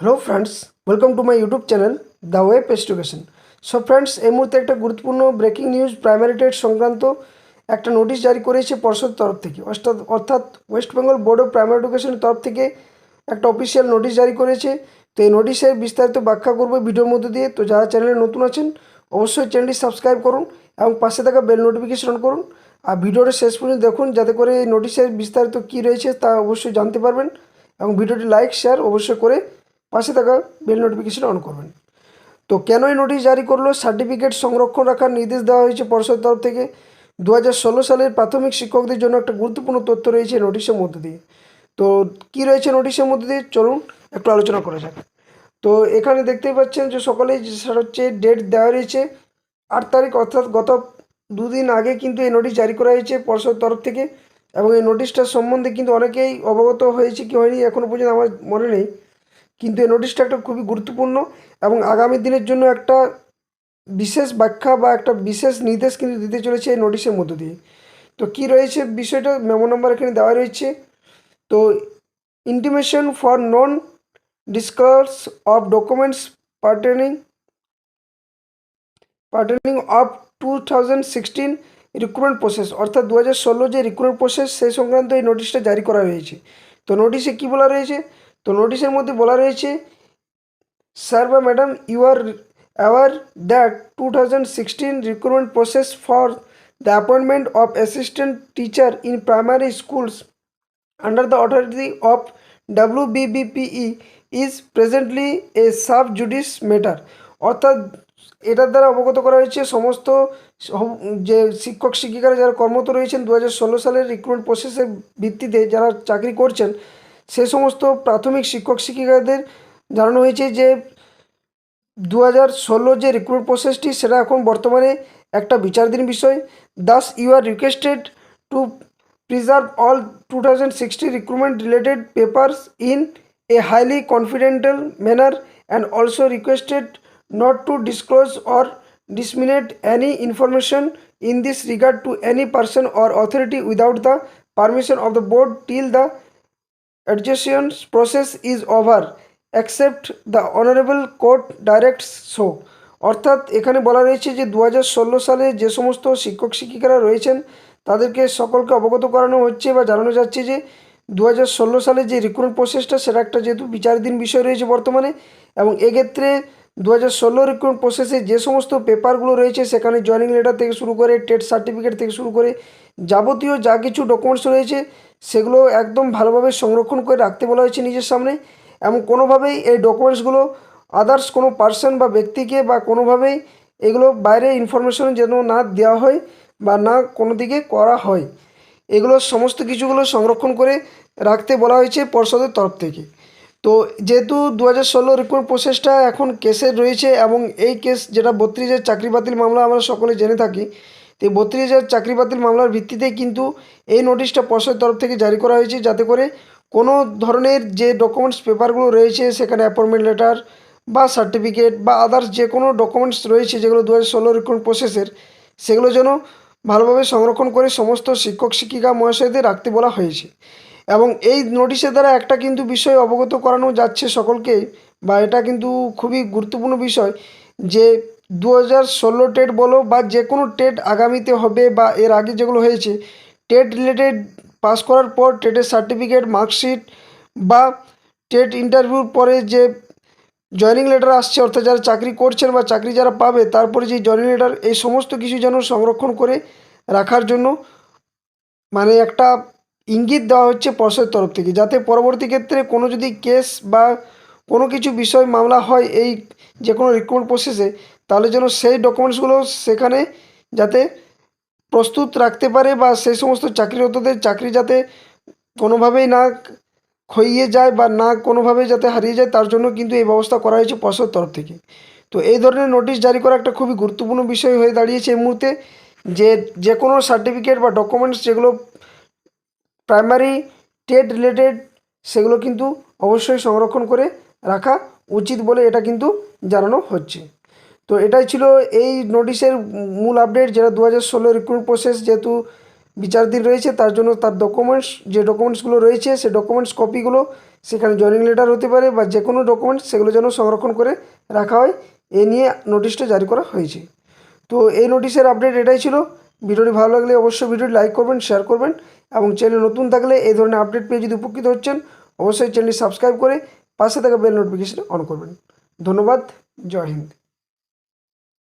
Hello friends, welcome to my YouTube channel the web education. So friends, এই মুহূর্তে একটা গুরুত্বপূর্ণ ব্রেকিং নিউজ প্রাইমারি টেট সংক্রান্ত একটা নোটিশ জারি করেছে পর্ষদ তরফ থেকে। অর্থাৎ West Bengal board of primary এডুকেশনের তরফ থেকে একটা অফিসিয়াল নোটিশ জারি করেছে। তো এই নোটিশের বিস্তারিত ব্যাখ্যা করবো ভিডিওর মধ্যে দিয়ে। তো যারা চ্যানেলে নতুন আছেন অবশ্যই চ্যানেলটি সাবস্ক্রাইব করুন এবং পাশে থাকা বেল নোটিফিকেশন অন করুন। আর ভিডিওটা শেষ পর্যন্ত দেখুন যাতে করে এই নোটিশের বিস্তারিত কী রয়েছে তা অবশ্যই জানতে পারবেন। এবং ভিডিওটি লাইক শেয়ার অবশ্যই করে পাশে থাকা বেল নোটিফিকেশন অন করবেন। তো কেন এই নোটিশ জারি করলো? সার্টিফিকেট সংরক্ষণ রাখার নির্দেশ দেওয়া হয়েছে পর্ষদের তরফ থেকে। 2016 সালের প্রাথমিক শিক্ষকদের জন্য একটা গুরুত্বপূর্ণ তথ্য রয়েছে নোটিশের মধ্যে দিয়ে। তো কি রয়েছে নোটিশের মধ্যে দিয়ে চলুন একটু আলোচনা করা যাক। তো এখানে দেখতেই পাচ্ছেন যে সকলেই সেটা হচ্ছে ডেট দেওয়া রয়েছে 8 তারিখ, অর্থাৎ গত দুদিন আগে কিন্তু এই নোটিশ জারি করা হয়েছে পর্ষদের তরফ থেকে। এবং এই নোটিশটার সম্বন্ধে কিন্তু অনেকেই অবগত হয়েছে কি হয়নি এখনও পর্যন্ত আমার মনে নেই, কিন্তু এই নোটিশটা একটা খুবই গুরুত্বপূর্ণ এবং আগামী দিনের জন্য একটা বিশেষ ব্যাখ্যা বা একটা বিশেষ নির্দেশ কিন্তু দিতে চলেছে এই নোটিশের মধ্য দিয়ে। তো কি রয়েছে বিষয়টা মেমো নাম্বার এখানে দেওয়া রয়েছে। তো intimation for non disclose of documents pertaining of 2016 recruitment process, অর্থাৎ 2016 যে রিক্রুটমেন্ট প্রসেস সেই সংক্রান্ত এই নোটিশটা জারি করা হয়েছে। তো নোটিশে কী বলা রয়েছে? তো নোটিশের মধ্যে বলা রয়েছে, Sir বা madam, you are aware that 2016 recruitment process for the appointment of assistant teacher in primary schools under the authority of WBBPE is presently a sub judice matter। অর্থাৎ এটার দ্বারা অবগত করা হয়েছে সমস্ত যে শিক্ষক শিক্ষিকারা যারা কর্মরত রয়েছেন 2016 সালের রিক্রুটমেন্ট প্রসেসের ভিত্তিতে যারা চাকরি করছেন সে সমস্ত প্রাথমিক শিক্ষক শিক্ষিকাদের জানানো হয়েছে যে 2016 যে রিক্রুটমেন্ট প্রসেসটি সেটা এখন বর্তমানে একটা বিচারাধীন বিষয়। Thus you are requested to preserve all 2016 recruitment related papers in a highly confidential manner and also requested not to disclose or disseminate any information in this regard to any person or authority without the permission of the board till the adjudication process is over except the honorable court directs so। অর্থাৎ এখানে বলা রয়েছে যে 2016 সালে যে সমস্ত শিক্ষক শিক্ষিকারা রয়েছেন তাদেরকে সকলকে অবগত করানো হচ্ছে বা জানানো যাচ্ছে যে 2016 সালে যে রিক্রুটমেন্ট প্রসেসটা সেটা একটা যেহেতু বিচারাধীন বিষয় রয়েছে বর্তমানে, এবং এক্ষেত্রে 2016 রিক্রুটমেন্ট প্রসেসে যে সমস্ত পেপারগুলো রয়েছে সেখানে জয়েনিং লেটার থেকে শুরু করে টেট সার্টিফিকেট থেকে শুরু করে যাবতীয় যা কিছু ডকুমেন্টস রয়েছে সেগুলো একদম ভালোভাবে সংরক্ষণ করে রাখতে বলা হয়েছে নিজের সামনে। এবং কোনোভাবেই এই ডকুমেন্টসগুলো আদার্স কোনো পার্সন বা ব্যক্তিকে বা কোনোভাবেই এগুলো বাইরে ইনফরমেশন যেন না দেওয়া হয় বা না কোনো দিকে করা হয়, এগুলো সমস্ত কিছুগুলো সংরক্ষণ করে রাখতে বলা হয়েছে পর্ষদের তরফ থেকে। তো যেহেতু 2016 রিক্রুটমেন্ট প্রসেসটা এখন কেসে রয়েছে এবং এই কেস যেটা 32,000 চাকরি বাতিল মামলা আমরা সকলে জেনে থাকি, তো এই 32,000 চাকরি বাতিল মামলার ভিত্তিতে কিন্তু এই নোটিশটা পর্ষদের তরফ থেকে জারি করা হয়েছে যাতে করে কোনো ধরনের যে ডকুমেন্টস পেপারগুলো রয়েছে সেখানে অ্যাপয়েন্টমেন্ট লেটার বা সার্টিফিকেট বা আদার্স যে কোনো ডকুমেন্টস রয়েছে যেগুলো 2016 রিক্রুটমেন্ট প্রসেসের সেগুলো যেন ভালোভাবে সংরক্ষণ করে সমস্ত শিক্ষক শিক্ষিকা মহাশয়দের রাখতে বলা হয়েছে। এবং এই নোটিশের দ্বারা একটা কিন্তু বিষয় অবগত করানো যাচ্ছে সকলকে, বা এটা কিন্তু খুবই গুরুত্বপূর্ণ বিষয় যে 2016 টেট বলো বা যে কোনো টেট আগামীতে হবে বা এর আগে যেগুলো হয়েছে টেট রিলেটেড পাস করার পর টেটের সার্টিফিকেট মার্কশিট বা টেট ইন্টারভিউর পরে যে জয়েনিং লেটার আসছে, অর্থাৎ যারা চাকরি করছেন বা চাকরি যারা পাবে তারপরে যে জয়েনিং লেটার, এই সমস্ত কিছু যেন সংরক্ষণ করে রাখার জন্য মানে একটা ইঙ্গিত দেওয়া হচ্ছে পর্ষদের তরফ থেকে, যাতে পরবর্তী ক্ষেত্রে কোনো যদি কেস বা কোনো কিছু বিষয় মামলা হয় এই যে কোনো রিক্রুটমেন্ট প্রসেসে তাহলে যেন সেই ডকুমেন্টসগুলো সেখানে যাতে প্রস্তুত রাখতে পারে বা সেই সমস্ত চাকরিরতদের চাকরি যাতে কোনোভাবেই না খইয়ে যায় বা না কোনোভাবে যাতে হারিয়ে যায় তার জন্য কিন্তু এই ব্যবস্থা করা হয়েছে পর্ষদের তরফ থেকে। তো এই ধরনের নোটিশ জারি করা একটা খুবই গুরুত্বপূর্ণ বিষয় হয়ে দাঁড়িয়েছে এই মুহূর্তে, যে কোনো সার্টিফিকেট বা ডকুমেন্টস যেগুলো প্রাইমারি টেট রিলেটেড সেগুলো কিন্তু অবশ্যই সংরক্ষণ করে রাখা উচিত বলে এটা কিন্তু জানানো হচ্ছে। তো এটাই ছিল এই নোটিশের মূল আপডেট, যেটা 2016 রিক্রুটমেন্ট প্রসেস যেহেতু বিচারাধীন রয়েছে তার জন্য তার ডকুমেন্টস যে ডকুমেন্টসগুলো রয়েছে সেই ডকুমেন্টস কপিগুলো সেখানে জয়েনিং লেটার হতে পারে বা যে কোনো ডকুমেন্টস সেগুলো যেন সংরক্ষণ করে রাখা হয়, এ নিয়ে নোটিশটা জারি করা হয়েছে। তো এই নোটিশের আপডেট এটাই ছিল। ভিডিওটি ভালো লাগলে অবশ্যই ভিডিওটি লাইক করবেন, শেয়ার করবেন এবং চ্যানেল নতুন থাকলে এই ধরনের আপডেট পেয়ে যদি উপকৃত হচ্ছেন অবশ্যই চ্যানেলটি সাবস্ক্রাইব করে পাশে থাকা বেল নোটিফিকেশন অন করবেন। ধন্যবাদ। জয় হিন্দ।